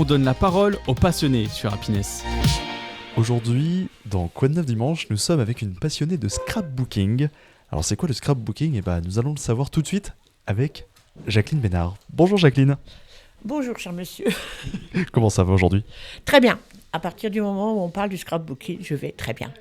on donne la parole aux passionnés sur Happiness. Aujourd'hui, dans Quoi de neuf dimanche, nous sommes avec une passionnée de scrapbooking. Alors c'est quoi le scrapbooking ? Nous allons le savoir tout de suite avec Jacqueline Bénard. Bonjour Jacqueline. Bonjour cher monsieur. Comment ça va aujourd'hui ? Très bien. À partir du moment où on parle du scrapbooking, je vais très bien.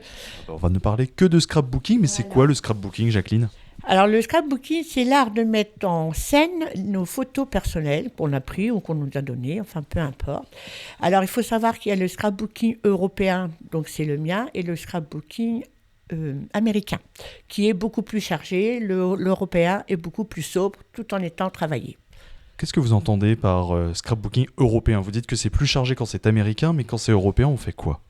On va ne parler que de scrapbooking, mais c'est quoi le scrapbooking, Jacqueline ? Alors le scrapbooking, c'est l'art de mettre en scène nos photos personnelles qu'on a prises ou qu'on nous a données, enfin peu importe. Alors il faut savoir qu'il y a le scrapbooking européen, donc c'est le mien, et le scrapbooking américain, qui est beaucoup plus chargé. L'européen est beaucoup plus sobre, tout en étant travaillé. Qu'est-ce que vous entendez par scrapbooking européen ? Vous dites que c'est plus chargé quand c'est américain, mais quand c'est européen, on fait quoi ?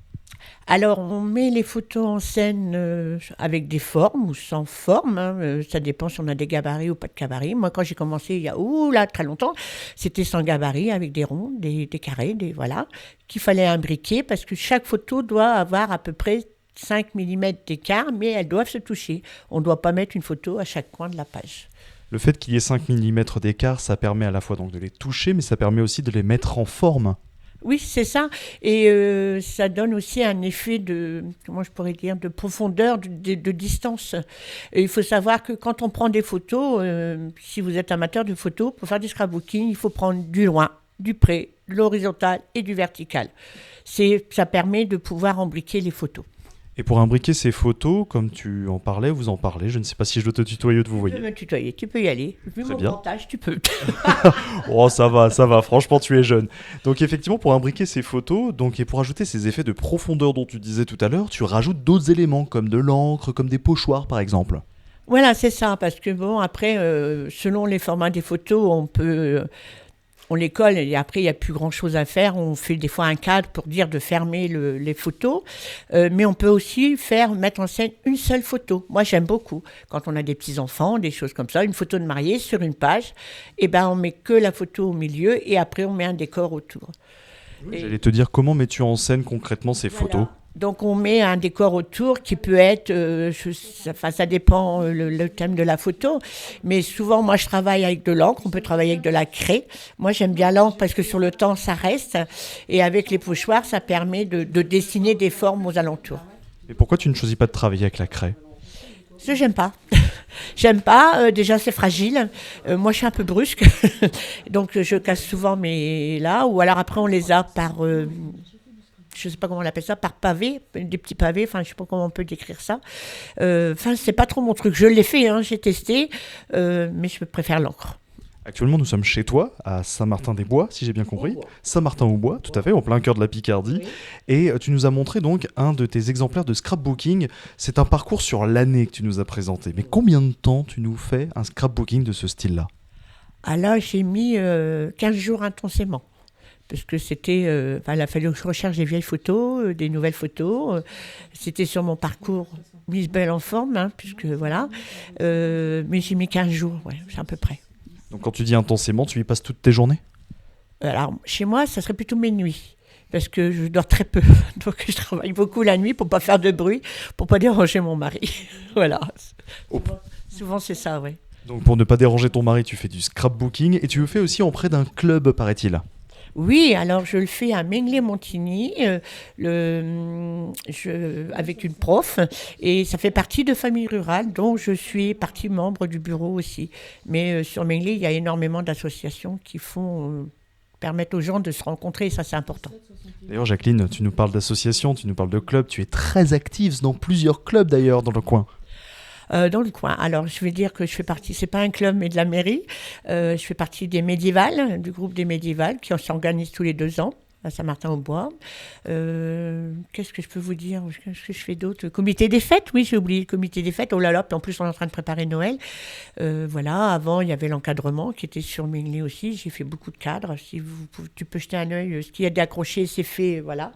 Alors, on met les photos en scène avec des formes ou sans forme. Ça dépend si on a des gabarits ou pas de gabarits. Moi, quand j'ai commencé il y a très longtemps, c'était sans gabarit, avec des ronds, des carrés, voilà, qu'il fallait imbriquer parce que chaque photo doit avoir à peu près 5 mm d'écart, mais elles doivent se toucher. On ne doit pas mettre une photo à chaque coin de la page. Le fait qu'il y ait 5 mm d'écart, ça permet à la fois donc de les toucher, mais ça permet aussi de les mettre en forme. Oui, c'est ça. Et ça donne aussi un effet de, comment je pourrais dire, de profondeur, de distance. Et il faut savoir que quand on prend des photos, si vous êtes amateur de photos, pour faire du scrapbooking, il faut prendre du loin, du près, de l'horizontal et du vertical. Ça permet de pouvoir imbriquer les photos. Et pour imbriquer ces photos, comme tu en parlais, vous en parlez, je ne sais pas si je dois te tutoyer ou te vous Tu voyez. peux me tutoyer, tu peux y aller. Vu Très mon bien. grand âge, tu peux. Oh, ça va, franchement, tu es jeune. Donc effectivement, pour imbriquer ces photos, et pour ajouter ces effets de profondeur dont tu disais tout à l'heure, tu rajoutes d'autres éléments, comme de l'encre, comme des pochoirs par exemple. Voilà, c'est ça, parce que après, selon les formats des photos, on les colle et après, il n'y a plus grand-chose à faire. On fait des fois un cadre pour dire de fermer les photos. Mais on peut aussi mettre en scène une seule photo. Moi, j'aime beaucoup. Quand on a des petits-enfants, des choses comme ça, une photo de mariée sur une page, on met que la photo au milieu et après, on met un décor autour. J'allais te dire, comment mets-tu en scène concrètement ces photos ? Donc on met un décor autour qui peut être, ça dépend le thème de la photo, mais souvent moi je travaille avec de l'encre, on peut travailler avec de la craie. Moi j'aime bien l'encre parce que sur le temps ça reste, et avec les pochoirs ça permet de dessiner des formes aux alentours. Et pourquoi tu ne choisis pas de travailler avec la craie ? Parce que j'aime pas. J'aime pas, déjà c'est fragile, moi je suis un peu brusque, donc je casse souvent ou alors après on les a par... je ne sais pas comment on appelle ça, par pavé, des petits pavés, je ne sais pas comment on peut décrire ça. C'est pas trop mon truc. Je l'ai fait, j'ai testé, mais je préfère l'encre. Actuellement, nous sommes chez toi, à Saint-Martin-des-Bois, si j'ai bien compris. Saint-Martin-aux-Bois, tout à fait, en plein cœur de la Picardie. Oui. Et tu nous as montré donc un de tes exemplaires de scrapbooking. C'est un parcours sur l'année que tu nous as présenté. Mais combien de temps tu nous fais un scrapbooking de ce style-là ? Ah là, j'ai mis 15 jours intensément. Parce que c'était, il a fallu que je recherche des vieilles photos, des nouvelles photos. C'était sur mon parcours Mise Belle en forme, puisque voilà. Mais j'ai mis 15 jours, c'est à peu près. Donc quand tu dis intensément, tu y passes toutes tes journées ? Alors, chez moi, ça serait plutôt mes nuits. Parce que je dors très peu. Donc je travaille beaucoup la nuit pour ne pas faire de bruit, pour ne pas déranger mon mari. Voilà. Souvent, c'est ça, oui. Donc pour ne pas déranger ton mari, tu fais du scrapbooking et tu le fais aussi auprès d'un club, paraît-il. Oui, alors je le fais à Menglet-Montigny avec une prof et ça fait partie de Famille Rurale dont je suis partie membre du bureau aussi. Mais sur Menglet, il y a énormément d'associations qui permettent aux gens de se rencontrer et ça c'est important. D'ailleurs Jacqueline, tu nous parles d'associations, tu nous parles de clubs, tu es très active dans plusieurs clubs d'ailleurs dans le coin. Dans le coin. Alors, je vais dire que je fais partie, c'est pas un club, mais de la mairie. Je fais partie des Médiévales, du groupe des Médiévales, qui s'organise tous les 2 ans à Saint-Martin-aux-Bois. Qu'est-ce que je peux vous dire ? Qu'est-ce que je fais d'autre ? Le comité des fêtes, oui, j'ai oublié le comité des fêtes. Oh là là, puis en plus, on est en train de préparer Noël. Voilà, avant, il y avait l'encadrement qui était sur Menglet aussi. J'ai fait beaucoup de cadres. Si tu peux jeter un œil, ce qu'il y a d'accroché, c'est fait, voilà.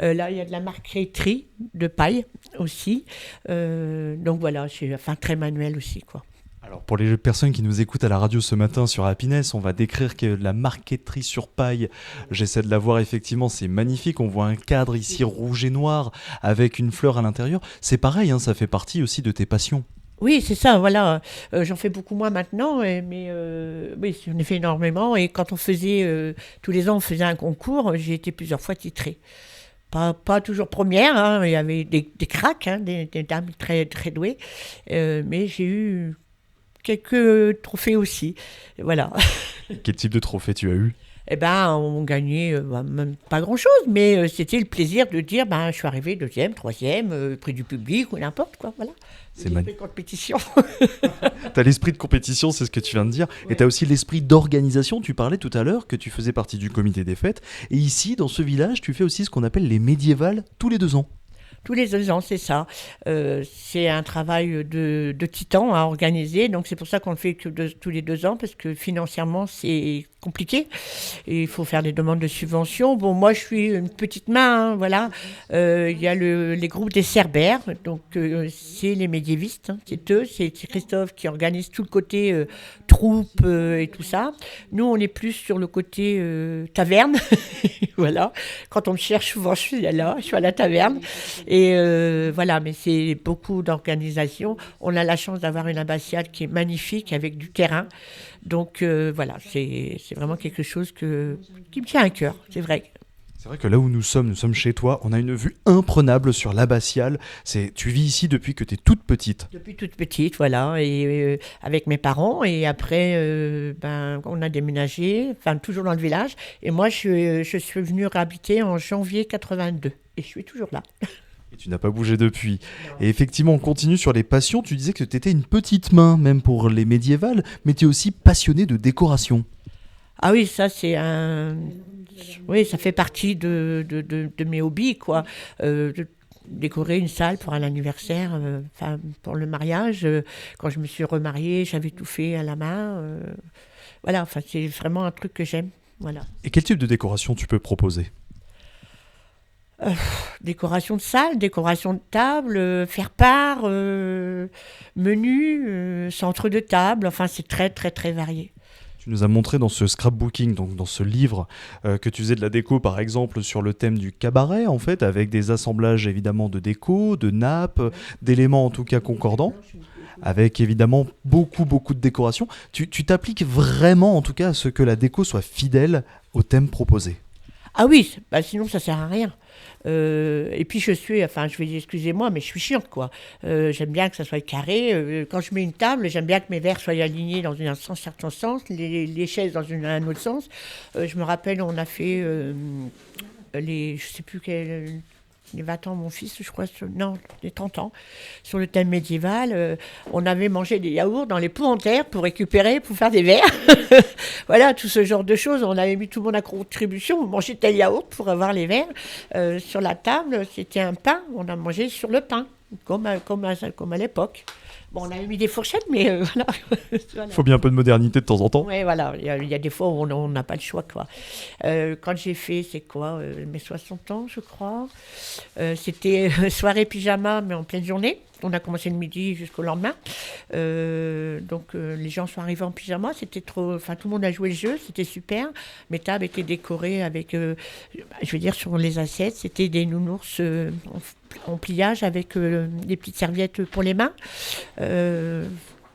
Là, il y a de la marqueterie de paille aussi. Donc voilà, c'est très manuel aussi, quoi. Alors pour les personnes qui nous écoutent à la radio ce matin sur Happiness, on va décrire que la marqueterie sur paille, j'essaie de la voir effectivement, c'est magnifique, on voit un cadre ici rouge et noir avec une fleur à l'intérieur. C'est pareil, ça fait partie aussi de tes passions. Oui, c'est ça, voilà. J'en fais beaucoup moins maintenant, mais oui, j'en ai fait énormément. Et quand on faisait, tous les ans, on faisait un concours, j'ai été plusieurs fois titrée. Pas toujours première, hein, il y avait des cracks, hein, des dames très, très douées. Mais j'ai eu quelques trophées aussi. Voilà. Quel type de trophée tu as eu? Eh ben, on gagnait même pas grand-chose, mais c'était le plaisir de dire, ben, je suis arrivée deuxième, troisième, prix du public ou n'importe quoi, voilà. C'est L'esprit magnifique. de compétition. Tu as l'esprit de compétition, c'est ce que tu viens de dire. Et Ouais. tu as aussi l'esprit d'organisation. Tu parlais tout à l'heure que tu faisais partie du comité des fêtes. Et ici, dans ce village, tu fais aussi ce qu'on appelle les médiévales tous les 2 ans. Tous les 2 ans, c'est ça. C'est un travail de titan à organiser, donc c'est pour ça qu'on le fait que tous les 2 ans, parce que financièrement, c'est compliqué. Et il faut faire des demandes de subventions. Bon, moi, je suis une petite main, hein, voilà. Il y a les groupes des Cerbères, donc c'est les médiévistes, hein, c'est eux, c'est Christophe qui organise tout le côté troupe et tout ça. Nous, on est plus sur le côté taverne, voilà. Quand on me cherche, souvent, je suis là, je suis à la taverne. Et voilà, mais c'est beaucoup d'organisation. On a la chance d'avoir une abbatiale qui est magnifique avec du terrain. Donc voilà, c'est vraiment quelque chose qui me tient à cœur, c'est vrai. C'est vrai que là où nous sommes chez toi, on a une vue imprenable sur l'abbatiale. Tu vis ici depuis que tu es toute petite. Depuis toute petite, voilà, et avec mes parents. Et après, ben, on a déménagé, enfin toujours dans le village. Et moi, je suis venue réhabiter en janvier 82. Et je suis toujours là. Et tu n'as pas bougé depuis. Et effectivement, on continue sur les passions. Tu disais que tu étais une petite main, même pour les médiévales, mais tu es aussi passionné de décoration. Ah oui, ça c'est un... Oui, ça fait partie de mes hobbies, quoi. Décorer une salle pour un anniversaire, enfin pour le mariage. Quand je me suis remariée, j'avais tout fait à la main. Voilà, enfin c'est vraiment un truc que j'aime. Voilà. Et quel type de décoration tu peux proposer? Décoration de salle, décoration de table, faire part, menu, centre de table. Enfin, c'est très très très varié. Tu nous as montré dans ce scrapbooking, donc dans ce livre, que tu faisais de la déco, par exemple, sur le thème du cabaret, en fait, avec des assemblages évidemment de déco, de nappes, d'éléments en tout cas concordants, avec évidemment beaucoup de décoration. Tu t'appliques vraiment, en tout cas, à ce que la déco soit fidèle au thème proposé. Ah oui, bah sinon ça sert à rien. Et puis enfin je vais dire excusez-moi, mais je suis chiante quoi. J'aime bien que ça soit carré. Quand je mets une table, j'aime bien que mes verres soient alignés dans un certain sens, les chaises dans un autre sens. Je me rappelle, on a fait je sais plus quel... Les 20 ans, mon fils, je crois, non, les 30 ans, sur le thème médiéval, on avait mangé des yaourts dans les pots en terre pour récupérer, pour faire des verres. Voilà, tout ce genre de choses. On avait mis tout le monde à contribution. On mangeait tel yaourt pour avoir les verres. Sur la table, c'était un pain. On a mangé sur le pain, comme à l'époque. Bon, on avait mis des fourchettes, mais voilà. Il faut bien un peu de modernité de temps en temps. Oui, voilà. Il y a des fois où on n'a pas le choix, quoi. Quand j'ai fait, c'est quoi, mes 60 ans, je crois. C'était soirée pyjama, mais en pleine journée. On a commencé le midi jusqu'au lendemain. Donc, les gens sont arrivés en pyjama. C'était trop... Enfin, tout le monde a joué le jeu. C'était super. Mes tables étaient décorées avec... je veux dire, sur les assiettes, c'était des nounours en pliage avec des petites serviettes pour les mains.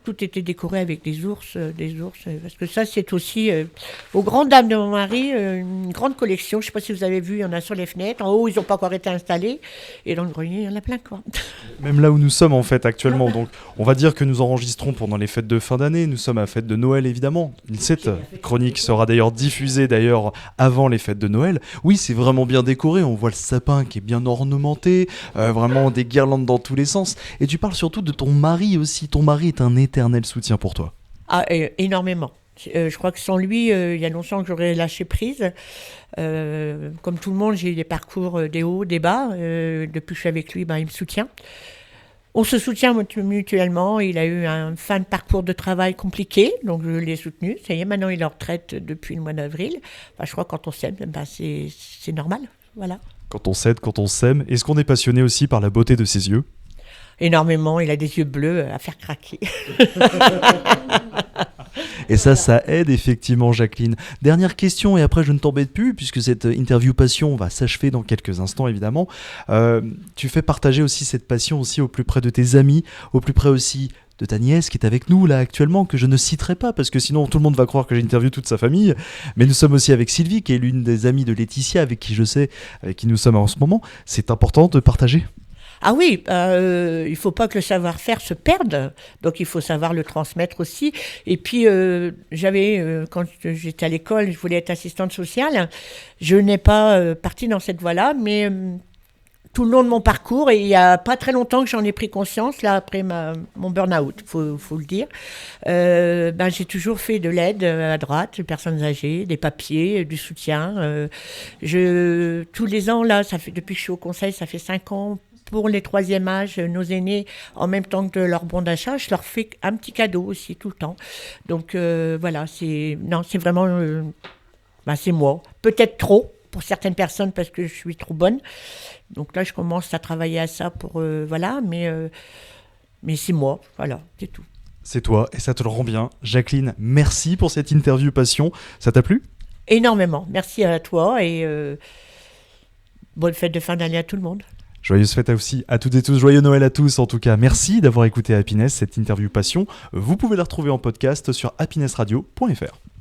Tout était décoré avec des ours, parce que ça, c'est aussi, aux grandes dames de mon mari, une grande collection. Je ne sais pas si vous avez vu, il y en a sur les fenêtres. En haut, ils n'ont pas encore été installés. Et dans le grenier, il y en a plein, quoi. Même là où nous sommes en fait actuellement. Donc on va dire que nous enregistrons pendant les fêtes de fin d'année. Nous sommes à la fête de Noël évidemment. Cette chronique sera d'ailleurs diffusée avant les fêtes de Noël. Oui, c'est vraiment bien décoré. On voit le sapin qui est bien ornementé. Vraiment des guirlandes dans tous les sens. Et tu parles surtout de ton mari aussi. Ton mari est un éternel soutien pour toi. Ah, énormément. Je crois que sans lui, il y a longtemps que j'aurais lâché prise. Comme tout le monde, j'ai eu des parcours, des hauts, des bas. Depuis que je suis avec lui, ben, il me soutient. On se soutient mutuellement. Il a eu un fin de parcours de travail compliqué, donc je l'ai soutenu. Ça y est, maintenant il est en retraite depuis le mois d'avril. Enfin, je crois que quand on s'aime, ben, c'est normal. Voilà. Quand on s'aide, quand on s'aime. Est-ce qu'on est passionné aussi par la beauté de ses yeux? Énormément. Il a des yeux bleus à faire craquer. Et ça aide effectivement, Jacqueline. Dernière question, et après je ne t'embête plus, puisque cette interview passion va s'achever dans quelques instants, évidemment. Tu fais partager aussi cette passion aussi au plus près de tes amis, au plus près aussi de ta nièce qui est avec nous là actuellement, que je ne citerai pas parce que sinon tout le monde va croire que j'interviewe toute sa famille. Mais nous sommes aussi avec Sylvie qui est l'une des amies de Laetitia avec qui je sais, avec qui nous sommes en ce moment. C'est important de partager. Ah oui, il ne faut pas que le savoir-faire se perde, donc il faut savoir le transmettre aussi. Et puis, quand j'étais à l'école, je voulais être assistante sociale. Je n'ai pas parti dans cette voie-là, mais tout le long de mon parcours, et il n'y a pas très longtemps que j'en ai pris conscience, là, après mon burn-out, faut le dire, j'ai toujours fait de l'aide à droite, des personnes âgées, des papiers, du soutien. Tous les ans, là, depuis que je suis au conseil, ça fait 5 ans, pour les 3e âges, nos aînés, en même temps que leur bon d'achat, je leur fais un petit cadeau aussi, tout le temps. Donc voilà, c'est vraiment... c'est moi. Peut-être trop, pour certaines personnes, parce que je suis trop bonne. Donc là, je commence à travailler à ça pour... mais c'est moi, voilà, c'est tout. C'est toi, et ça te le rend bien. Jacqueline, merci pour cette interview passion. Ça t'a plu ? Énormément. Merci à toi, et bonne fête de fin d'année à tout le monde. Joyeuse fête aussi à toutes et tous, joyeux Noël à tous en tout cas. Merci d'avoir écouté Happiness, cette interview passion. Vous pouvez la retrouver en podcast sur happinessradio.fr.